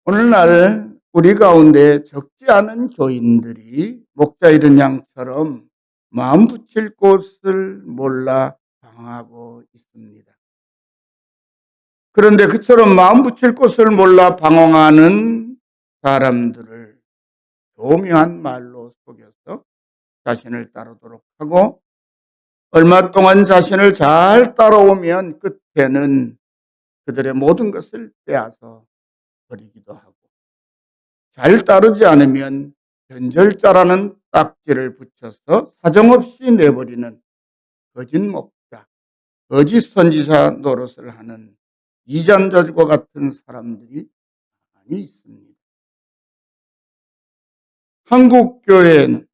오늘날 우리 가운데 적지 않은 교인들이 목자 잃은 양처럼 마음 붙일 곳을 몰라 방황하고 있습니다. 그런데 그처럼 마음 붙일 곳을 몰라 방황하는 사람들을 교묘한 말로 속여서 자신을 따르도록 하고, 얼마 동안 자신을 잘 따라오면 끝에는 그들의 모든 것을 빼앗아 버리기도 하고, 잘 따르지 않으면 변절자라는 딱지를 붙여서 사정없이 내버리는 거짓 목자, 거짓 선지자 노릇을 하는 이단자들과 같은 사람들이 많이 있습니다. 한국 교회에는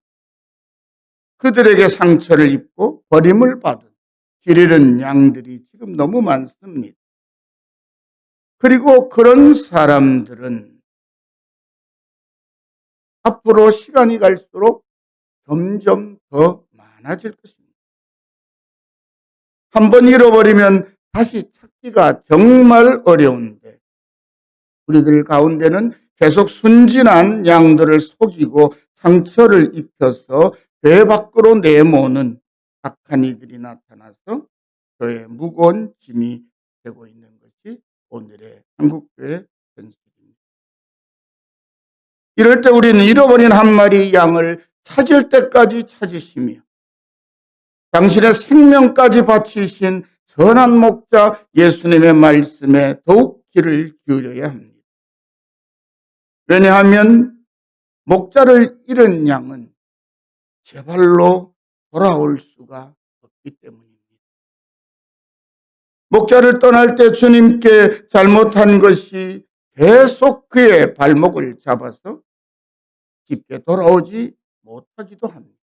그들에게 상처를 입고 버림을 받은 길 잃은 양들이 지금 너무 많습니다. 그리고 그런 사람들은 앞으로 시간이 갈수록 점점 더 많아질 것입니다. 한번 잃어버리면 다시 찾기가 정말 어려운데, 우리들 가운데는 계속 순진한 양들을 속이고 상처를 입혀서 교회 밖으로 내모는 악한 이들이 나타나서 교회에 무거운 짐이 되고 있는 것이 오늘의 한국교회 현실입니다. 이럴 때 우리는 잃어버린 한 마리 양을 찾을 때까지 찾으시며 당신의 생명까지 바치신 선한 목자 예수님의 말씀에 더욱 귀를 기울여야 합니다. 왜냐하면 목자를 잃은 양은 제발로 돌아올 수가 없기 때문입니다. 목자를 떠날 때 주님께 잘못한 것이 계속 그의 발목을 잡아서 집에 돌아오지 못하기도 합니다.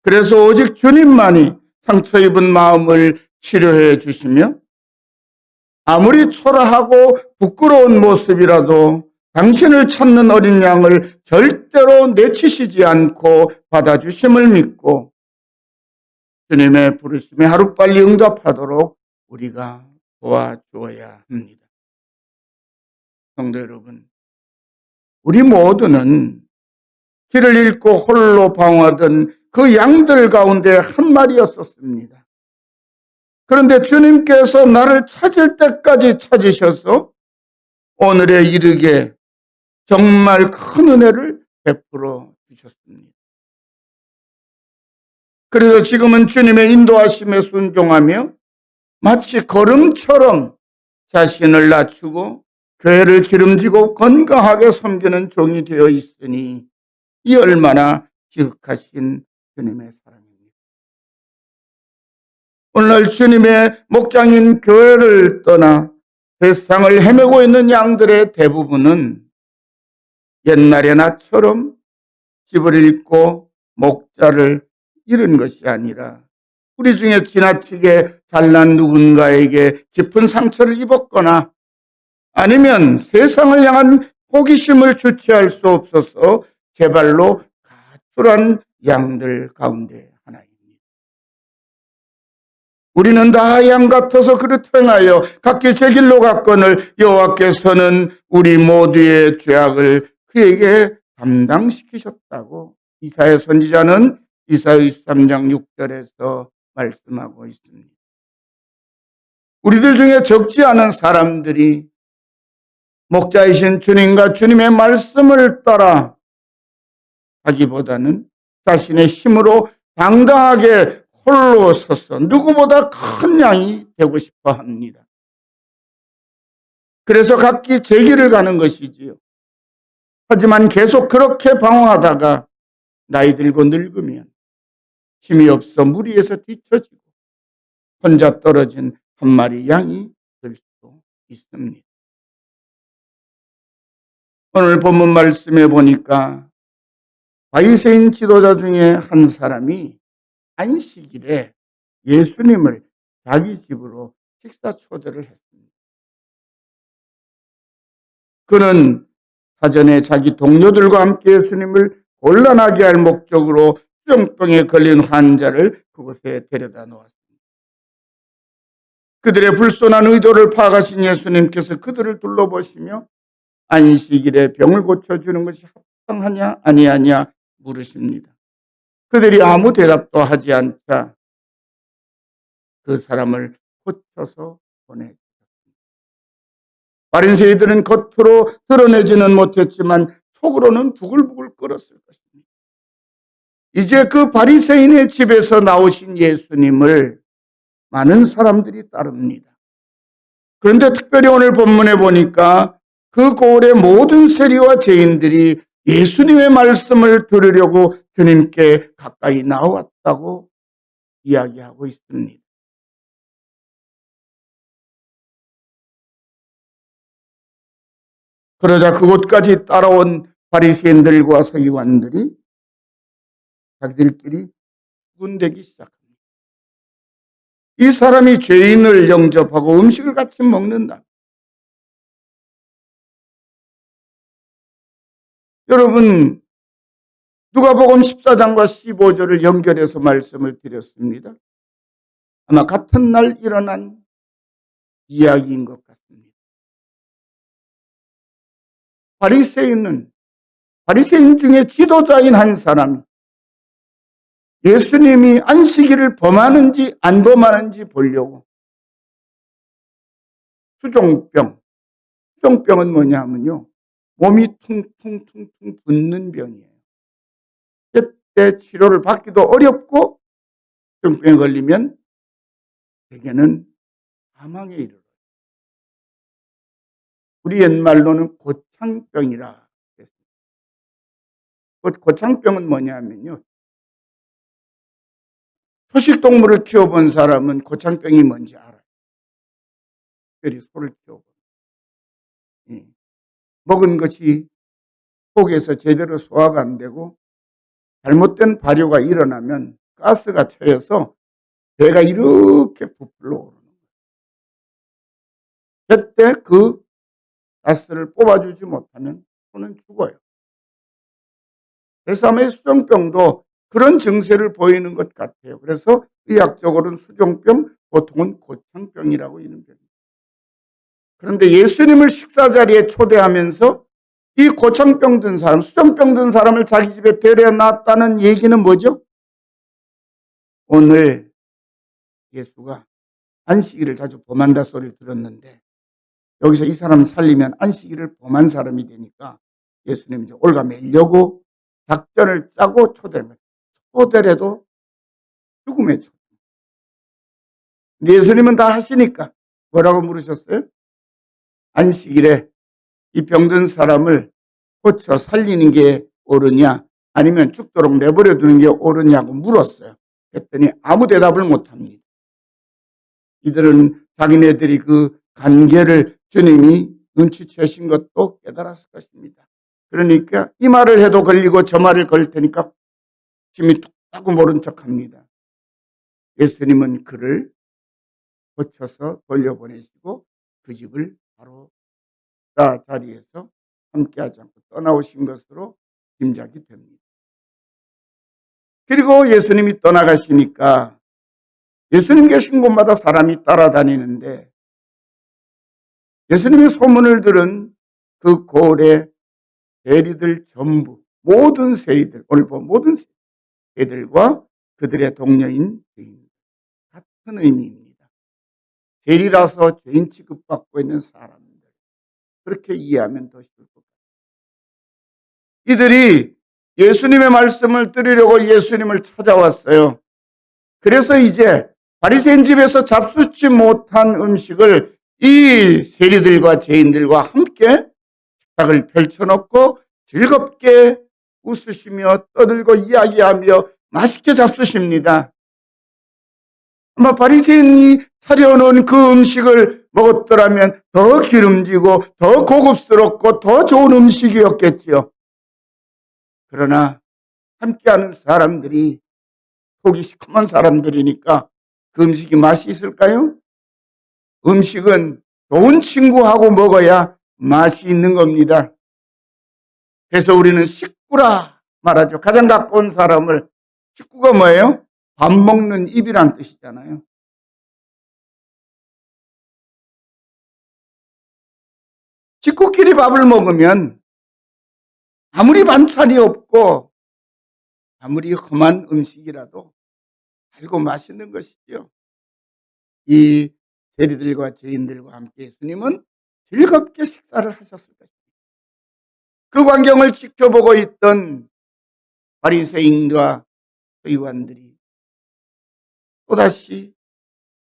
그래서 오직 주님만이 상처 입은 마음을 치료해 주시며, 아무리 초라하고 부끄러운 모습이라도 당신을 찾는 어린 양을 절대로 내치시지 않고 받아주심을 믿고 주님의 부르심에 하루빨리 응답하도록 우리가 도와주어야 합니다. 성도 여러분, 우리 모두는 길을 잃고 홀로 방황하던 그 양들 가운데 한 마리였었습니다. 그런데 주님께서 나를 찾을 때까지 찾으셔서 오늘에 이르게 정말 큰 은혜를 베풀어 주셨습니다. 그래서 지금은 주님의 인도하심에 순종하며 마치 걸음처럼 자신을 낮추고 교회를 기름지고 건강하게 섬기는 종이 되어 있으니 이 얼마나 지극하신 주님의 사랑입니다. 오늘날 주님의 목장인 교회를 떠나 세상을 헤매고 있는 양들의 대부분은 옛날의 나처럼 집을 잃고 목자를 잃은 것이 아니라 우리 중에 지나치게 잘난 누군가에게 깊은 상처를 입었거나 아니면 세상을 향한 호기심을 주체할 수 없어서 제발로 가출한 양들 가운데 하나입니다. 우리는 다 양 같아서 그릇 행하여 각기 제 길로 갔거늘 여호와께서는 우리 모두의 죄악을 그에게 담당시키셨다고 이사야 선지자는 이사야 23장 6절에서 말씀하고 있습니다. 우리들 중에 적지 않은 사람들이 목자이신 주님과 주님의 말씀을 따라 하기보다는 자신의 힘으로 당당하게 홀로 서서 누구보다 큰 양이 되고 싶어 합니다. 그래서 각기 제 길을 가는 것이지요. 하지만 계속 그렇게 방황하다가 나이 들고 늙으면 힘이 없어 무리에서 뒤처지고 혼자 떨어진 한 마리 양이 될 수도 있습니다. 오늘 본문 말씀에 보니까 바리새인 지도자 중에 한 사람이 안식일에 예수님을 자기 집으로 식사 초대를 했습니다. 그는 사전에 자기 동료들과 함께 예수님을 곤란하게 할 목적으로 수정병에 걸린 환자를 그곳에 데려다 놓았습니다. 그들의 불손한 의도를 파악하신 예수님께서 그들을 둘러보시며 안식일에 병을 고쳐주는 것이 합당하냐 아니하냐 물으십니다. 그들이 아무 대답도 하지 않자 그 사람을 고쳐서 보내주셨습니다. 바리새인들은 겉으로 드러내지는 못했지만 속으로는 부글부글 끓었을 것입니다. 이제 그 바리새인의 집에서 나오신 예수님을 많은 사람들이 따릅니다. 그런데 특별히 오늘 본문에 보니까 그 고을의 모든 세리와 죄인들이 예수님의 말씀을 들으려고 주님께 가까이 나왔다고 이야기하고 있습니다. 그러자 그곳까지 따라온 바리새인들과 서기관들이 자기들끼리 군대기 시작합니다. 이 사람이 죄인을 영접하고 음식을 같이 먹는다. 여러분, 누가복음 14장과 15절을 연결해서 말씀을 드렸습니다. 아마 같은 날 일어난 이야기인 것 같습니다. 바리새인 중에 지도자인 한 사람이 예수님이 안식일을 범하는지 안 범하는지 보려고 수종병은 뭐냐 하면요, 몸이 퉁퉁퉁퉁 붓는 병이에요. 그때 치료를 받기도 어렵고 수종병에 걸리면 대개는 사망에 이르러요. 우리 옛말로는 고창병이라 그랬습니다. 고창병은 뭐냐 하면요, 초식동물을 키워본 사람은 고창병이 뭔지 알아요. 특별히 소를 키워본. 먹은 것이 속에서 제대로 소화가 안 되고 잘못된 발효가 일어나면 가스가 차여서 배가 이렇게 부풀러 오르는 거예요. 그때 그 가스를 뽑아주지 못하면 소는 죽어요. 그래서 아마 수종병도 그런 증세를 보이는 것 같아요. 그래서 의학적으로는 수종병, 보통은 고창병이라고 이런 병입니다. 그런데 예수님을 식사 자리에 초대하면서 이 고창병 든 사람, 수종병 든 사람을 자기 집에 데려놨다는 얘기는 뭐죠? 오늘 예수가 안식일을 자주 범한다 소리를 들었는데 여기서 이 사람을 살리면 안식일을 범한 사람이 되니까 예수님이 올가매려고 작전을 짜고 초대래도 죽음의 초대. 예수님은 다 하시니까 뭐라고 물으셨어요? 안식일에 이 병든 사람을 고쳐 살리는 게 옳으냐 아니면 죽도록 내버려 두는 게 옳으냐고 물었어요. 그랬더니 아무 대답을 못합니다. 이들은 자기네들이 그 관계를 주님이 눈치채신 것도 깨달았을 것입니다. 그러니까 이 말을 해도 걸리고 저 말을 걸 테니까 힘이 툭 하고 모른 척합니다. 예수님은 그를 고쳐서 돌려보내시고 그 집을 바로 자리에서 함께하지 않고 떠나오신 것으로 짐작이 됩니다. 그리고 예수님이 떠나가시니까 예수님 계신 곳마다 사람이 따라다니는데 예수님이 소문을 들은 그 고을의 세리들 전부, 모든 세리들, 오늘 본 모든 세리들과 그들의 동료인 죄인, 같은 의미입니다. 세리라서 죄인 취급받고 있는 사람들, 그렇게 이해하면 더 쉬울 것 같아요. 이들이 예수님의 말씀을 들으려고 예수님을 찾아왔어요. 그래서 이제 바리새인 집에서 잡수지 못한 음식을 이 세리들과 죄인들과 함께 식탁을 펼쳐놓고 즐겁게 웃으시며 떠들고 이야기하며 맛있게 잡수십니다. 아마 바리새인이 차려놓은 그 음식을 먹었더라면 더 기름지고 더 고급스럽고 더 좋은 음식이었겠지요. 그러나 함께하는 사람들이 속이 시커먼 사람들이니까 그 음식이 맛이 있을까요? 음식은 좋은 친구하고 먹어야 맛이 있는 겁니다. 그래서 우리는 식구라 말하죠. 가장 가까운 사람을. 식구가 뭐예요? 밥 먹는 입이란 뜻이잖아요. 식구끼리 밥을 먹으면 아무리 반찬이 없고 아무리 험한 음식이라도 달고 맛있는 것이죠. 이 세리들과 죄인들과 함께 예수님은 즐겁게 식사를 하셨을 것입니다. 그 광경을 지켜보고 있던 바리새인과 서기관들이 또다시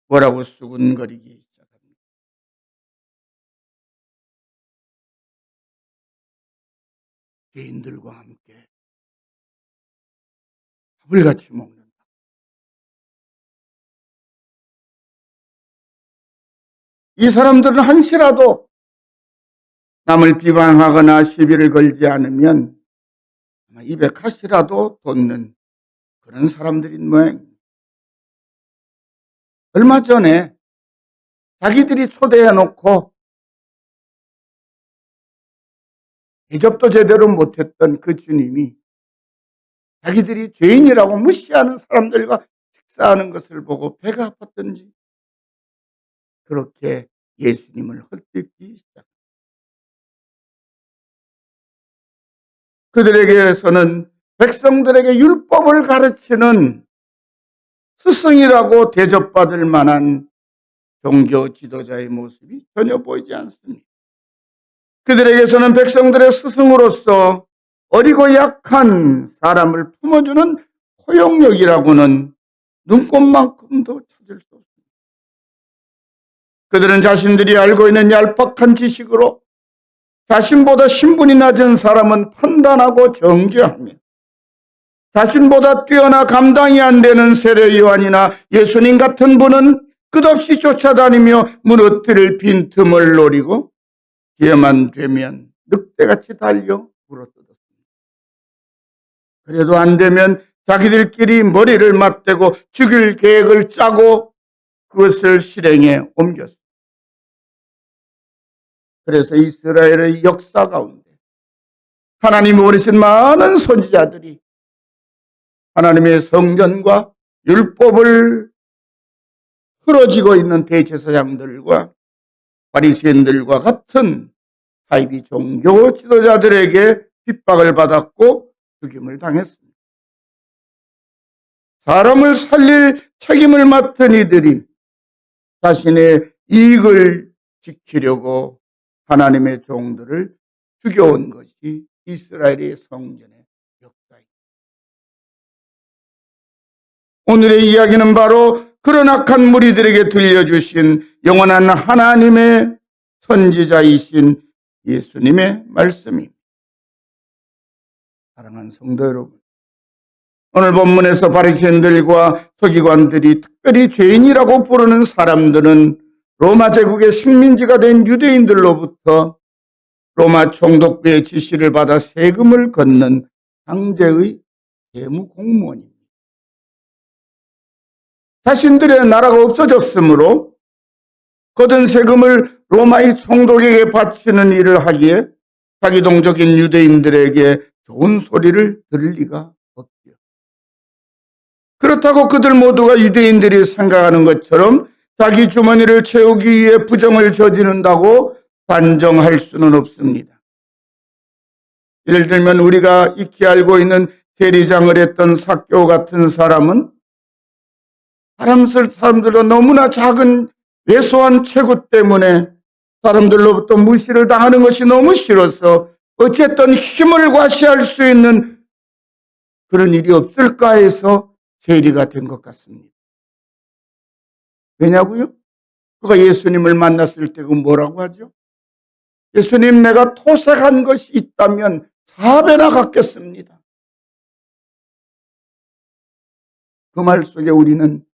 뭐라고 수군거리기 시작합니다. 죄인들과 함께 밥을 같이 먹는다. 이 사람들은 한시라도 남을 비방하거나 시비를 걸지 않으면 입에 가시라도 돋는 그런 사람들인 모양입니다. 얼마 전에 자기들이 초대해놓고 대접도 제대로 못했던 그 주님이 자기들이 죄인이라고 무시하는 사람들과 식사하는 것을 보고 배가 아팠던지 그렇게 예수님을 헐뜯기 시작합니다. 그들에게서는 백성들에게 율법을 가르치는 스승이라고 대접받을 만한 종교 지도자의 모습이 전혀 보이지 않습니다. 그들에게서는 백성들의 스승으로서 어리고 약한 사람을 품어주는 포용력이라고는 눈꼽만큼도 찾을 수 없습니다. 그들은 자신들이 알고 있는 얄팍한 지식으로 자신보다 신분이 낮은 사람은 판단하고 정죄하며 자신보다 뛰어나 감당이 안 되는 세례 요한이나 예수님 같은 분은 끝없이 쫓아다니며 무너뜨릴 빈틈을 노리고 기회만 되면 늑대같이 달려 물어뜯었습니다. 그래도 안 되면 자기들끼리 머리를 맞대고 죽일 계획을 짜고 그것을 실행에 옮겼습니다. 그래서 이스라엘의 역사 가운데 하나님이 보내신 많은 선지자들이 하나님의 성전과 율법을 흐려지고 있는 대제사장들과 바리새인들과 같은 사이비 종교 지도자들에게 핍박을 받았고 죽임을 당했습니다. 사람을 살릴 책임을 맡은 이들이 자신의 이익을 지키려고 하나님의 종들을 죽여온 것이 이스라엘의 성전의 역사입니다. 오늘의 이야기는 바로 그런 악한 무리들에게 들려주신 영원한 하나님의 선지자이신 예수님의 말씀입니다. 사랑하는 성도 여러분, 오늘 본문에서 바리새인들과 서기관들이 특별히 죄인이라고 부르는 사람들은 로마 제국의 식민지가 된 유대인들로부터 로마 총독부의 지시를 받아 세금을 걷는 황제의 재무 공무원입니다. 자신들의 나라가 없어졌으므로 거둔 세금을 로마의 총독에게 바치는 일을 하기에 자기 동족인 유대인들에게 좋은 소리를 들을 리가 없지요. 그렇다고 그들 모두가 유대인들이 생각하는 것처럼 자기 주머니를 채우기 위해 부정을 저지른다고 단정할 수는 없습니다. 예를 들면 우리가 익히 알고 있는 대리장을 했던 삭개오 같은 사람은 사람들도 너무나 작은 왜소한 체구 때문에 사람들로부터 무시를 당하는 것이 너무 싫어서 어쨌든 힘을 과시할 수 있는 그런 일이 없을까 해서 세리가 된 것 같습니다. 왜냐고요? 그가 예수님을 만났을 때 그 뭐라고 하죠? 예수님, 내가 토색한 것이 있다면 4배나 갚겠습니다. 그 말 속에 우리는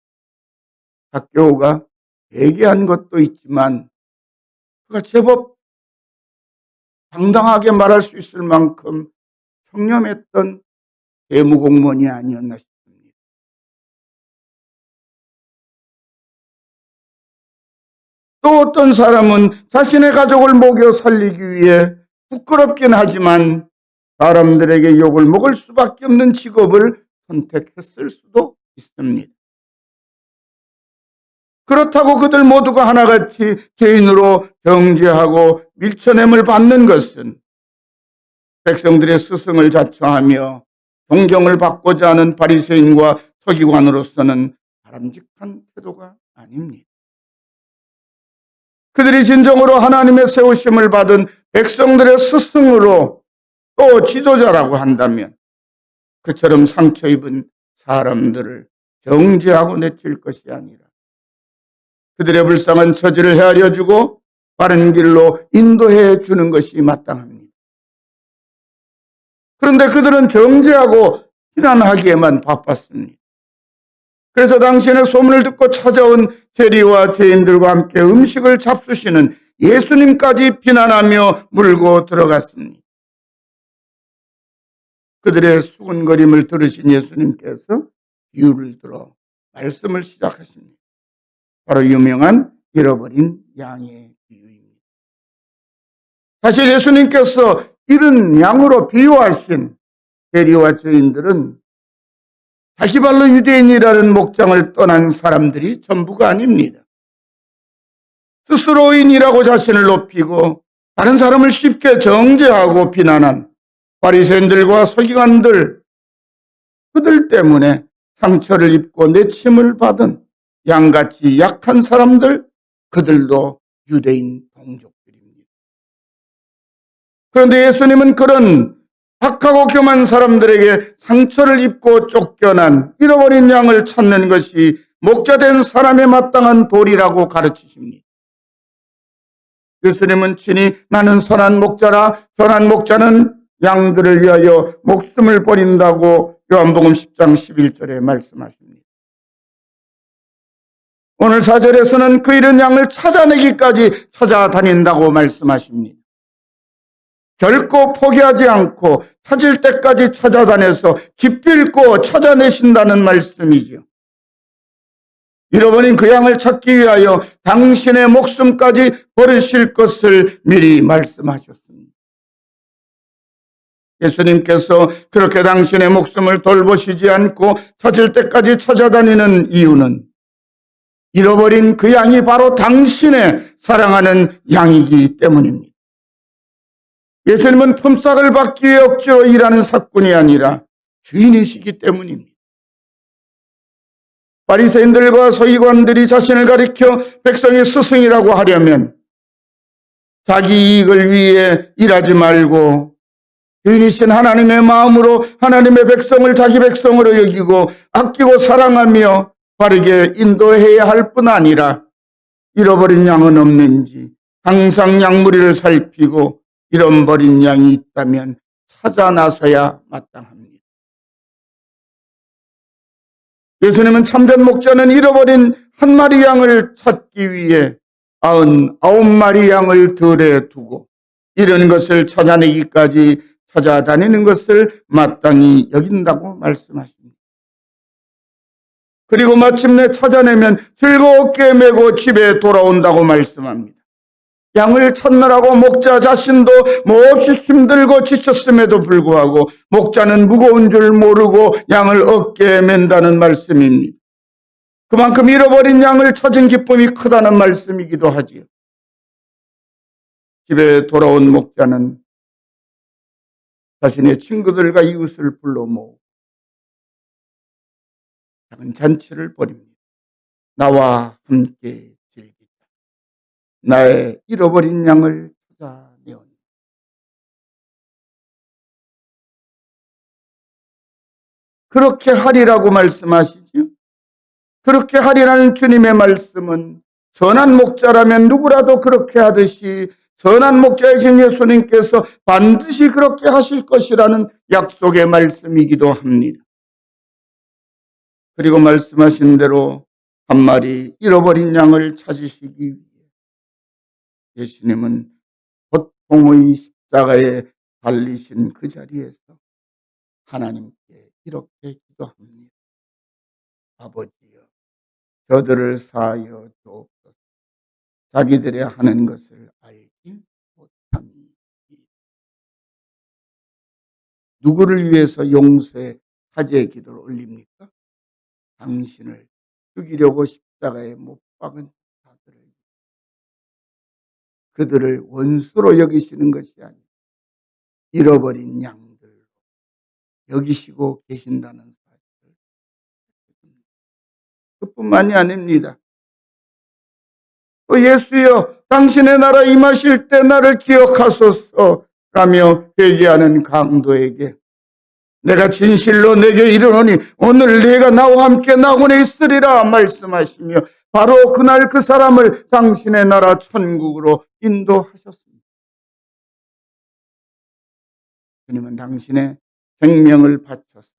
삭개오가 회개한 것도 있지만 그가 제법 당당하게 말할 수 있을 만큼 청렴했던 재무공무원이 아니었나 싶습니다. 또 어떤 사람은 자신의 가족을 먹여 살리기 위해 부끄럽긴 하지만 사람들에게 욕을 먹을 수밖에 없는 직업을 선택했을 수도 있습니다. 그렇다고 그들 모두가 하나같이 개인으로 정죄하고 밀쳐냄을 받는 것은 백성들의 스승을 자처하며 존경을 받고자 하는 바리새인과 서기관으로서는 바람직한 태도가 아닙니다. 그들이 진정으로 하나님의 세우심을 받은 백성들의 스승으로 또 지도자라고 한다면 그처럼 상처 입은 사람들을 정죄하고 내칠 것이 아니라 그들의 불쌍한 처지를 헤아려주고 바른 길로 인도해 주는 것이 마땅합니다. 그런데 그들은 정죄하고 비난하기에만 바빴습니다. 그래서 당신의 소문을 듣고 찾아온 세리와 죄인들과 함께 음식을 잡수시는 예수님까지 비난하며 물고 들어갔습니다. 그들의 수군거림을 들으신 예수님께서 비유를 들어 말씀을 시작하십니다. 바로 유명한 잃어버린 양의 비유입니다. 사실 예수님께서 이런 양으로 비유하신 세리와 죄인들은 자기 발로 유대인이라는 목장을 떠난 사람들이 전부가 아닙니다. 스스로인이라고 자신을 높이고 다른 사람을 쉽게 정죄하고 비난한 바리새인들과 서기관들, 그들 때문에 상처를 입고 내침을 받은 양같이 약한 사람들, 그들도 유대인 동족들입니다. 그런데 예수님은 그런 악하고 교만한 사람들에게 상처를 입고 쫓겨난 잃어버린 양을 찾는 것이 목자된 사람의 마땅한 도리라고 가르치십니다. 예수님은 친히 나는 선한 목자라, 선한 목자는 양들을 위하여 목숨을 버린다고 요한복음 10장 11절에 말씀하십니다. 오늘 4절에서는 그 잃은 양을 찾아내기까지 찾아다닌다고 말씀하십니다. 결코 포기하지 않고 찾을 때까지 찾아다녀서 기필코 찾아내신다는 말씀이죠. 잃어버린 그 양을 찾기 위하여 당신의 목숨까지 버리실 것을 미리 말씀하셨습니다. 예수님께서 그렇게 당신의 목숨을 돌보시지 않고 찾을 때까지 찾아다니는 이유는 잃어버린 그 양이 바로 당신의 사랑하는 양이기 때문입니다. 예수님은 품삯을 받기 위해 억지로 일하는 사꾼이 아니라 주인이시기 때문입니다. 바리새인들과 서기관들이 자신을 가리켜 백성의 스승이라고 하려면 자기 이익을 위해 일하지 말고 주인이신 하나님의 마음으로 하나님의 백성을 자기 백성으로 여기고 아끼고 사랑하며 바르게 인도해야 할 뿐 아니라 잃어버린 양은 없는지 항상 양무리를 살피고 잃어버린 양이 있다면 찾아 나서야 마땅합니다. 예수님은 참된 목자는 잃어버린 한 마리 양을 찾기 위해 99마리 양을 들에 두고 이런 것을 찾아내기까지 찾아다니는 것을 마땅히 여긴다고 말씀하십니다. 그리고 마침내 찾아내면 즐겁게 메고 집에 돌아온다고 말씀합니다. 양을 찾느라고 목자 자신도 몹시 힘들고 지쳤음에도 불구하고 목자는 무거운 줄 모르고 양을 어깨에 맨다는 말씀입니다. 그만큼 잃어버린 양을 찾은 기쁨이 크다는 말씀이기도 하지요. 집에 돌아온 목자는 자신의 친구들과 이웃을 불러 모으고 작은 잔치를 벌입니다. 나와 함께 즐기자. 나의 잃어버린 양을 찾아내었다. 그렇게 하리라고 말씀하시죠. 그렇게 하리라는 주님의 말씀은 선한 목자라면 누구라도 그렇게 하듯이 선한 목자이신 예수님께서 반드시 그렇게 하실 것이라는 약속의 말씀이기도 합니다. 그리고 말씀하신 대로 한 마리 잃어버린 양을 찾으시기 위해 예수님은 고통의 십자가에 달리신 그 자리에서 하나님께 이렇게 기도합니다. 아버지여, 저들을 사하여 주옵소서. 자기들의 하는 것을 알지 못함이. 누구를 위해서 용서의 타제의 기도를 올립니까? 당신을 죽이려고 십자가에 못 박은 자들을, 그들을 원수로 여기시는 것이 아니라 잃어버린 양들로 여기시고 계신다는 사실을. 그뿐만이 아닙니다. 또 예수여, 당신의 나라 임하실 때 나를 기억하소서 라며 회개하는 강도에게 내가 진실로 내게 이르노니 오늘 네가 나와 함께 낙원에 있으리라 말씀하시며 바로 그날 그 사람을 당신의 나라 천국으로 인도하셨습니다. 주님은 당신의 생명을 바쳐서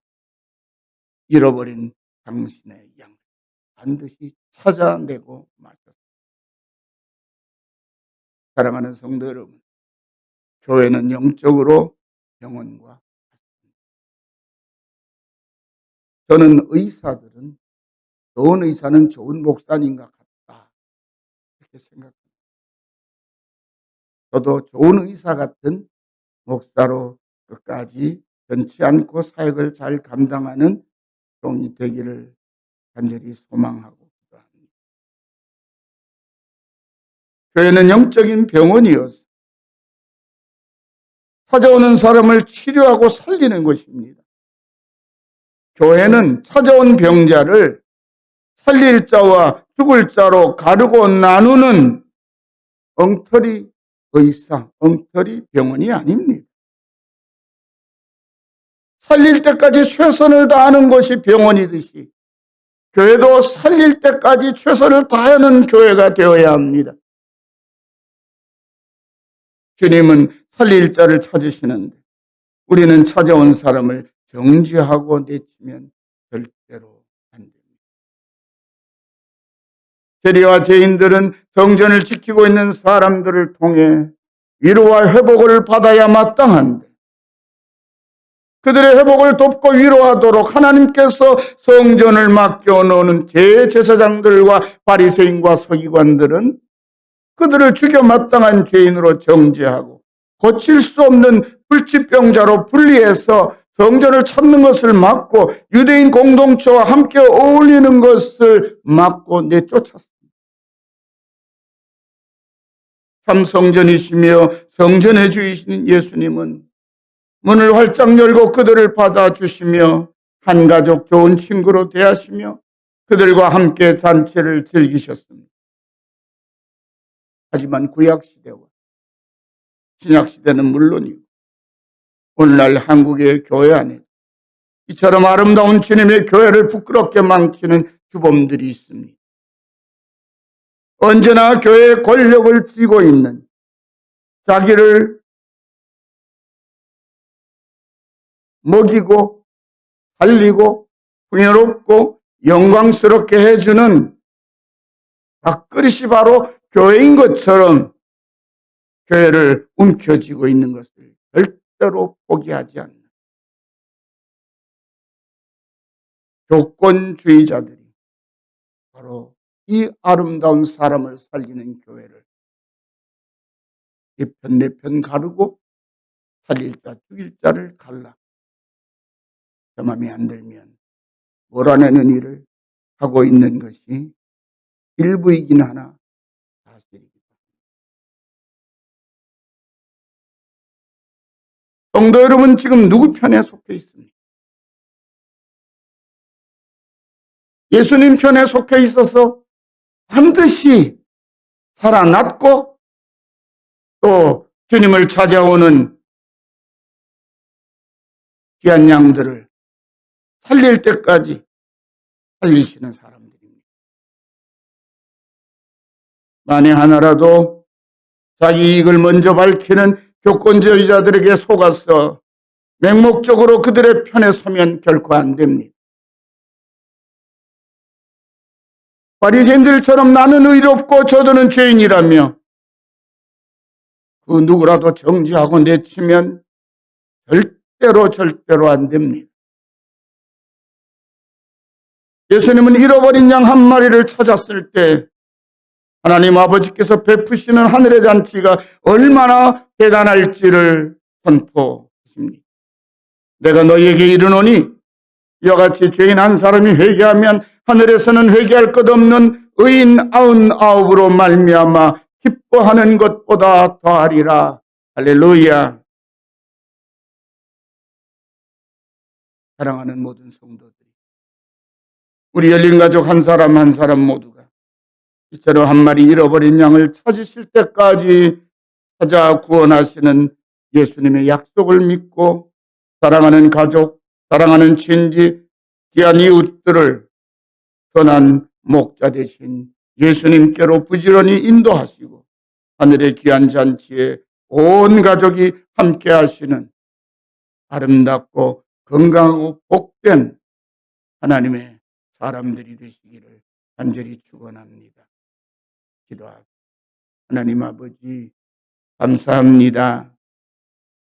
잃어버린 당신의 양 반드시 찾아내고 마셨습니다. 사랑하는 성도 여러분, 교회는 영적으로 병원과 같습니다. 저는 의사들은, 좋은 의사는 좋은 목사님과 같다 이렇게 생각합니다. 저도 좋은 의사 같은 목사로 끝까지 변치 않고 사역을 잘 감당하는 종이 되기를 간절히 소망하고 기도합니다. 교회는 영적인 병원이어서 찾아오는 사람을 치료하고 살리는 것입니다. 교회는 찾아온 병자를 살릴 자와 죽을 자로 가르고 나누는 엉터리 의사, 엉터리 병원이 아닙니다. 살릴 때까지 최선을 다하는 것이 병원이듯이 교회도 살릴 때까지 최선을 다하는 교회가 되어야 합니다. 주님은 살릴 자를 찾으시는데 우리는 찾아온 사람을 정죄하고 내치면 절대로 안 됩니다. 세리와 죄인들은 성전을 지키고 있는 사람들을 통해 위로와 회복을 받아야 마땅한데 그들의 회복을 돕고 위로하도록 하나님께서 성전을 맡겨놓은 대제사장들과 바리새인과 서기관들은 그들을 죽여 마땅한 죄인으로 정죄하고 고칠 수 없는 불치병자로 분리해서 성전을 찾는 것을 막고 유대인 공동체와 함께 어울리는 것을 막고 내쫓았습니다. 참 성전이시며 성전의 주이신 예수님은 문을 활짝 열고 그들을 받아주시며 한 가족 좋은 친구로 대하시며 그들과 함께 잔치를 즐기셨습니다. 하지만 구약시대와 신약시대는 물론이고 오늘날 한국의 교회 안에 이처럼 아름다운 주님의 교회를 부끄럽게 망치는 주범들이 있습니다. 언제나 교회의 권력을 쥐고 있는, 자기를 먹이고 살리고 풍요롭고 영광스럽게 해주는 밥그릇이 바로 교회인 것처럼 교회를 움켜쥐고 있는 것을 절대로 포기하지 않는 조건주의자들이 바로 이 아름다운 사람을 살리는 교회를 이 편 내 편 가르고 살릴 자 죽일 자를 갈라 저 맘에 안 들면 몰아내는 일을 하고 있는 것이 일부이긴 하나 사실입니다. 성도 여러분, 지금 누구 편에 속해 있습니까? 예수님 편에 속해 있어서 반드시 살아났고 또 주님을 찾아오는 귀한 양들을 살릴 때까지 살리시는 사람들입니다. 만에 하나라도 자기 이익을 먼저 밝히는 교권주의자들에게 속아서 맹목적으로 그들의 편에 서면 결코 안 됩니다. 바리새인들처럼 나는 의롭고 저들은 죄인이라며 그 누구라도 정죄하고 내치면 절대로 안 됩니다. 예수님은 잃어버린 양 한 마리를 찾았을 때 하나님 아버지께서 베푸시는 하늘의 잔치가 얼마나 대단할지를 선포하십니다. 내가 너희에게 이르노니 이와 같이 죄인 한 사람이 회개하면 하늘에서는 회개할 것 없는 의인 99으로 말미암아 기뻐하는 것보다 더하리라. 할렐루야. 사랑하는 모든 성도들이, 우리 열린 가족 한 사람 한 사람 모두가 이처럼 한 마리 잃어버린 양을 찾으실 때까지 찾아 구원하시는 예수님의 약속을 믿고 사랑하는 가족, 사랑하는 친지, 귀한 이웃들을 선한 목자 되신 예수님께로 부지런히 인도하시고 하늘의 귀한 잔치에 온 가족이 함께 하시는 아름답고 건강하고 복된 하나님의 사람들이 되시기를 간절히 축원합니다. 기도하고, 하나님 아버지 감사합니다.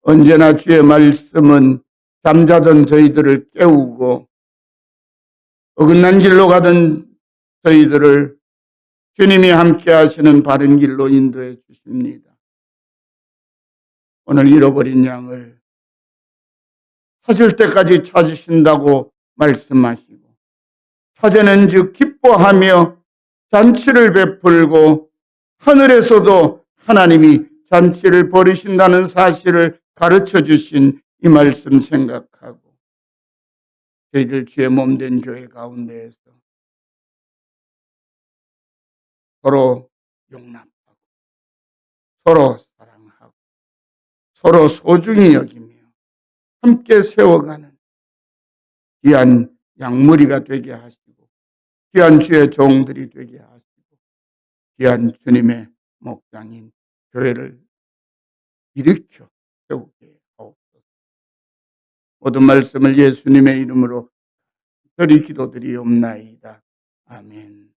언제나 주의 말씀은 잠자던 저희들을 깨우고 어긋난 길로 가던 저희들을 주님이 함께 하시는 바른 길로 인도해 주십니다. 오늘 잃어버린 양을 찾을 때까지 찾으신다고 말씀하시고 찾아낸 즉 기뻐하며 잔치를 베풀고 하늘에서도 하나님이 잔치를 벌이신다는 사실을 가르쳐 주신 이 말씀 생각하고 저희들 주의 몸된 교회 가운데에서 서로 용납하고 서로 사랑하고 서로 소중히 여기며 함께 세워가는 귀한 양무리가 되게 하시고 귀한 주의 종들이 되게 하시고 귀한 주님의 목장인 교회를 일으켜 세우게 하옵소서. 모든 말씀을 예수님의 이름으로 저리 기도드리옵나이다. 아멘.